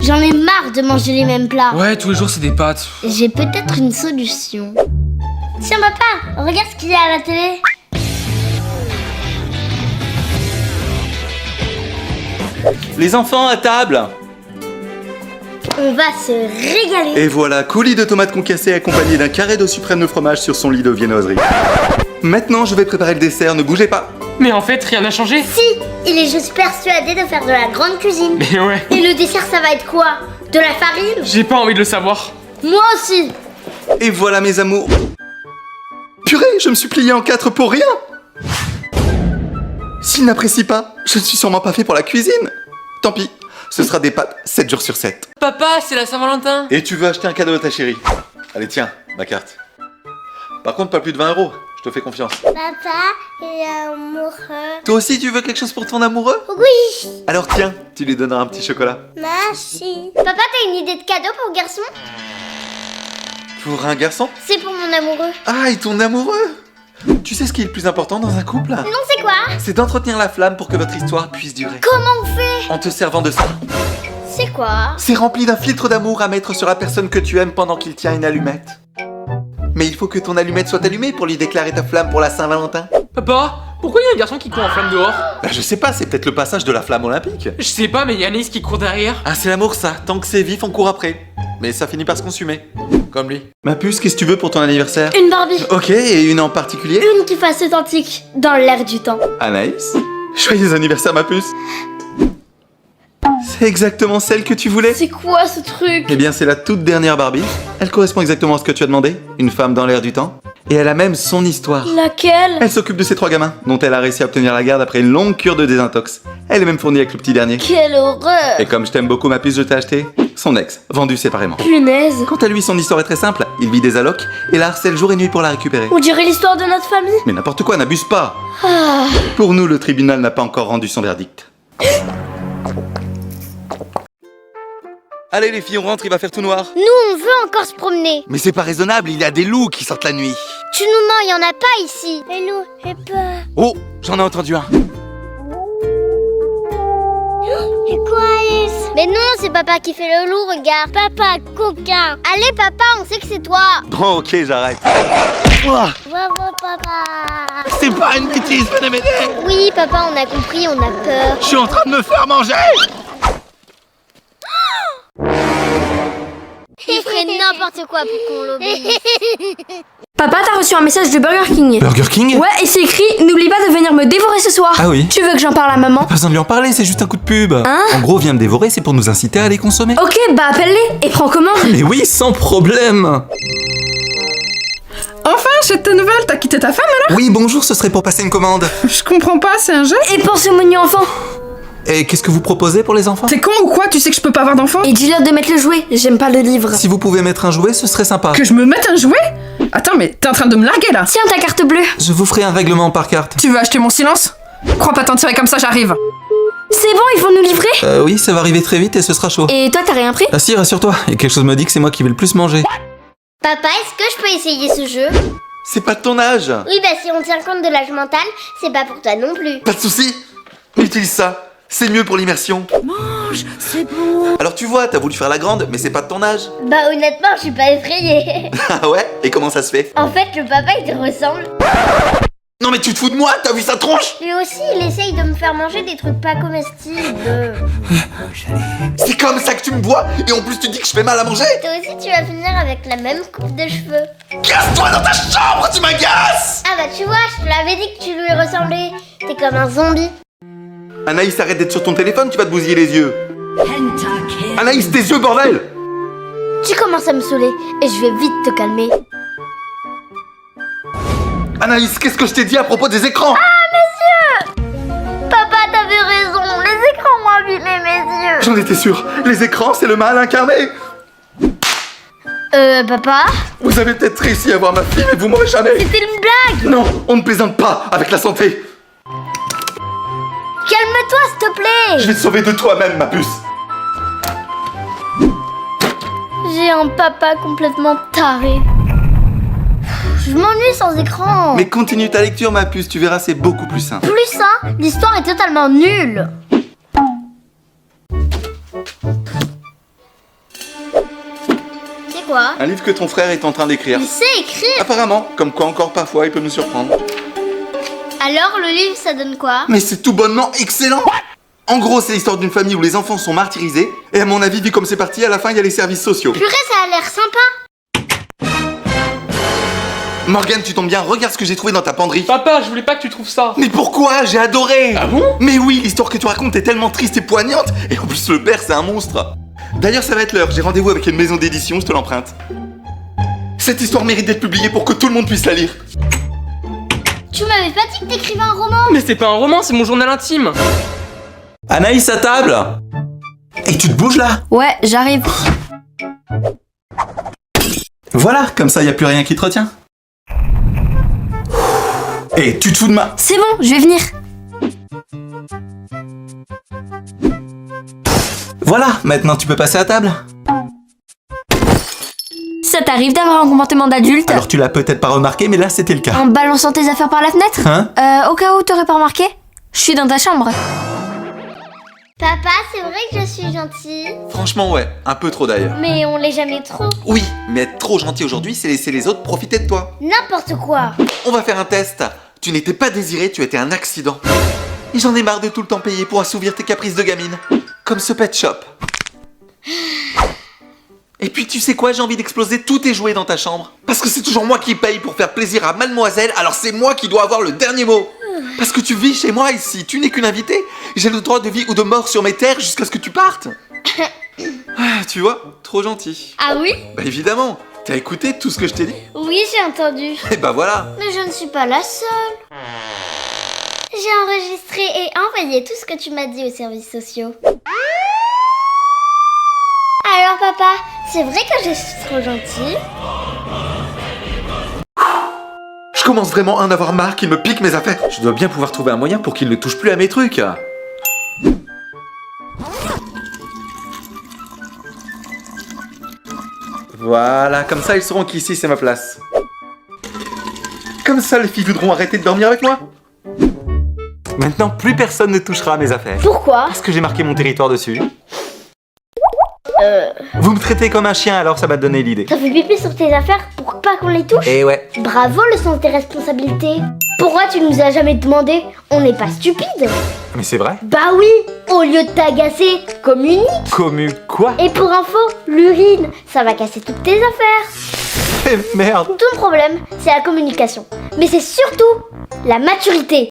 J'en ai marre de manger les mêmes plats. Ouais, tous les jours c'est des pâtes. J'ai peut-être une solution. Tiens papa, regarde ce qu'il y a à la télé. Les enfants à table. On va se régaler. Et voilà, coulis de tomates concassées accompagné d'un carré d'eau suprême de fromage sur son lit de viennoiserie. Maintenant, je vais préparer le dessert, ne bougez pas. Mais en fait, rien n'a changé. Si, il est juste persuadé de faire de la grande cuisine. Mais ouais. Et le dessert, ça va être quoi? De la farine? J'ai pas envie de le savoir. Moi aussi. Et voilà mes amours. Purée, je me suis plié en 4 pour rien. S'il n'apprécie pas, je ne suis sûrement pas fait pour la cuisine. Tant pis, ce sera des pâtes 7 jours sur 7. Papa, c'est la Saint-Valentin. Et tu veux acheter un cadeau à ta chérie? Allez tiens, ma carte. Par contre, pas plus de 20 €, je te fais confiance. Papa, il est amoureux. Toi aussi, tu veux quelque chose pour ton amoureux? Oui. Alors tiens, tu lui donneras un petit chocolat. Merci. Papa, t'as une idée de cadeau pour le garçon? Pour un garçon? C'est pour mon amoureux. Ah, et ton amoureux? Tu sais ce qui est le plus important dans un couple? Non, c'est quoi? C'est d'entretenir la flamme pour que votre histoire puisse durer. Comment on fait? En te servant de ça. C'est quoi? C'est rempli d'un filtre d'amour à mettre sur la personne que tu aimes pendant qu'il tient une allumette. Mais il faut que ton allumette soit allumée pour lui déclarer ta flamme pour la Saint-Valentin. Papa, pourquoi il y a un garçon qui court en flamme dehors? Bah je sais pas, c'est peut-être le passage de la flamme olympique. Je sais pas, mais il y a Anaïs qui court derrière. Ah c'est l'amour ça, tant que c'est vif on court après. Mais ça finit par se consumer. Comme lui. Ma puce, qu'est-ce que tu veux pour ton anniversaire? Une Barbie. Ok, et une en particulier? Une qui fasse authentique, dans l'air du temps. Anaïs? Joyeux anniversaire ma puce. C'est exactement celle que tu voulais? C'est quoi ce truc? Eh bien c'est la toute dernière Barbie. Elle correspond exactement à ce que tu as demandé. Une femme dans l'air du temps. Et elle a même son histoire. Laquelle? Elle s'occupe de ces 3 gamins, dont elle a réussi à obtenir la garde après une longue cure de désintox. Elle est même fournie avec le petit dernier. Quelle horreur! Et comme je t'aime beaucoup ma puce, je t'ai acheté son ex, vendu séparément. Punaise! Quant à lui, son histoire est très simple. Il vit des allocs et la harcèle jour et nuit pour la récupérer. On dirait l'histoire de notre famille. Mais n'importe quoi, n'abuse pas. Ah. Pour nous, le tribunal n'a pas encore rendu son verdict. Allez les filles, on rentre, il va faire tout noir. Nous, on veut encore se promener. Mais c'est pas raisonnable, il y a des loups qui sortent la nuit. Tu nous mens, il y en a pas ici. Les loups, j'ai peur. Oh, j'en ai entendu un. C'est quoi, Alice? Mais non, c'est papa qui fait le loup, regarde. Papa, coquin. Allez, papa, on sait que c'est toi. Bon, ok, j'arrête. Ouah, Bravo, papa. c'est pas une bêtise, venez m'aider. Oui, papa, on a compris, on a peur. Je suis en train de me faire manger. Il ferait n'importe quoi pour qu'on l'obéisse. Papa, t'as reçu un message de Burger King. Burger King? Ouais, et c'est écrit « N'oublie pas de venir me dévorer ce soir ». Ah oui. Tu veux que j'en parle à maman? Pas besoin de lui en parler, c'est juste un coup de pub. Hein? En gros, viens me dévorer, c'est pour nous inciter à les consommer. Ok, bah appelle-les et prends commande. Mais oui, sans problème. Enfin, cette nouvelle, t'as quitté ta femme alors? Oui, bonjour, ce serait pour passer une commande. Je comprends pas, c'est un jeu? Et pour ce menu enfant. Et qu'est-ce que vous proposez pour les enfants? T'es con ou quoi? Tu sais que je peux pas avoir d'enfant? Et dis-leur de mettre le jouet, j'aime pas le livre. Si vous pouvez mettre un jouet, ce serait sympa. Que je me mette un jouet? Attends, mais t'es en train de me larguer là? Tiens ta carte bleue. Je vous ferai un règlement par carte. Tu veux acheter mon silence? Crois pas t'en tirer comme ça, j'arrive. C'est bon, ils vont nous livrer. Oui, ça va arriver très vite et ce sera chaud. Et toi t'as rien pris? Ah si, rassure-toi, et quelque chose me dit que c'est moi qui vais le plus manger. Papa, est-ce que je peux essayer ce jeu? C'est pas de ton âge. Oui, bah si on tient compte de l'âge mental, c'est pas pour toi non plus. Pas de soucis. Utilise ça. C'est mieux pour l'immersion. Mange, c'est bon. Alors tu vois, t'as voulu faire la grande, mais c'est pas de ton âge. Bah honnêtement, je suis pas effrayée. Ah ouais? Et comment ça se fait? En fait, le papa, il te ressemble. Non mais tu te fous de moi? T'as vu sa tronche? Lui aussi, il essaye de me faire manger des trucs pas comestibles. C'est comme ça que tu me vois? Et en plus tu dis que je fais mal à manger? Toi aussi, tu vas finir avec la même coupe de cheveux. Casse-toi dans ta chambre, tu m'agaces! Ah bah tu vois, je te l'avais dit que tu lui ressemblais. T'es comme un zombie. Anaïs, arrête d'être sur ton téléphone, tu vas te bousiller les yeux. Anaïs, tes yeux, bordel! Tu commences à me saouler et je vais vite te calmer. Anaïs, qu'est-ce que je t'ai dit à propos des écrans? Papa, t'avais raison, les écrans ont abîmé mes yeux. J'en étais sûr, les écrans, c'est le mal incarné. Papa? Vous avez peut-être réussi à voir ma fille, mais vous m'aurez jamais. C'était une blague. Non, on ne plaisante pas avec la santé. Calme-toi, s'il te plaît. Je vais te sauver de toi-même, ma puce. J'ai un papa complètement taré. Je m'ennuie sans écran. Mais continue ta lecture, ma puce, tu verras, c'est beaucoup plus simple. Plus ça, l'histoire est totalement nulle. Quoi? Un livre que ton frère est en train d'écrire. Il sait écrire. Apparemment, comme quoi encore parfois il peut nous surprendre. Alors le livre ça donne quoi? Mais c'est tout bonnement excellent. En gros, c'est l'histoire d'une famille où les enfants sont martyrisés. Et à mon avis, vu comme c'est parti, à la fin, il y a les services sociaux. Purée, ça a l'air sympa. Morgane, tu tombes bien, regarde ce que j'ai trouvé dans ta penderie. Papa, je voulais pas que tu trouves ça. Mais pourquoi? J'ai adoré. Ah bon? Mais oui, l'histoire que tu racontes est tellement triste et poignante. Et en plus, le père, c'est un monstre. D'ailleurs, ça va être l'heure. J'ai rendez-vous avec une maison d'édition, je te l'emprunte. Cette histoire mérite d'être publiée pour que tout le monde puisse la lire. Tu m'avais pas dit que t'écrivais un roman? Mais c'est pas un roman, c'est mon journal intime. Anaïs, à table. Et tu te bouges là? Ouais, j'arrive. Voilà, comme ça, y a plus rien qui te retient. Et tu te fous de ma... C'est bon, je vais venir. Voilà, maintenant tu peux passer à table. Ça t'arrive d'avoir un comportement d'adulte Alors tu l'as peut-être pas remarqué, mais là c'était le cas. en balançant tes affaires par la fenêtre? Hein? Au cas où t'aurais pas remarqué, je suis dans ta chambre. Papa, c'est vrai que je suis gentille. Franchement ouais, un peu trop d'ailleurs. Mais on l'est jamais trop. Oui, mais être trop gentil aujourd'hui, c'est laisser les autres profiter de toi. N'importe quoi. On va faire un test. Tu n'étais pas désiré, tu étais un accident. Et j'en ai marre de tout le temps payer pour assouvir tes caprices de gamine. Comme ce pet shop. Et puis tu sais quoi, j'ai envie d'exploser tous tes jouets dans ta chambre. Parce que c'est toujours moi qui paye pour faire plaisir à mademoiselle, alors c'est moi qui dois avoir le dernier mot. Parce que tu vis chez moi ici, tu n'es qu'une invitée. J'ai le droit de vie ou de mort sur mes terres jusqu'à ce que tu partes. Ah, tu vois, trop gentil. Ah oui? Bah évidemment, t'as écouté tout ce que je t'ai dit? Oui, j'ai entendu. Et bah voilà. Mais je ne suis pas la seule. J'ai enregistré et envoyé tout ce que tu m'as dit aux services sociaux. Alors papa, c'est vrai que je suis trop gentille? Je commence vraiment à en avoir marre qu'il me pique mes affaires. Je dois bien pouvoir trouver un moyen pour qu'il ne touche plus à mes trucs. Voilà, comme ça ils sauront qu'ici c'est ma place. Comme ça les filles voudront arrêter de dormir avec moi. Maintenant plus personne ne touchera à mes affaires. Pourquoi? Parce que j'ai marqué mon territoire dessus. Vous me traitez comme un chien alors ça m'a donné l'idée. T'as fait pipi sur tes affaires pour pas qu'on les touche? Et ouais. Bravo le sens des responsabilités. Pourquoi tu nous as jamais demandé? On n'est pas stupide. Mais c'est vrai. Bah oui, au lieu de t'agacer, communique. Commu quoi? Et pour info, l'urine, ça va casser toutes tes affaires. Eh merde. Ton problème, c'est la communication. Mais c'est surtout la maturité.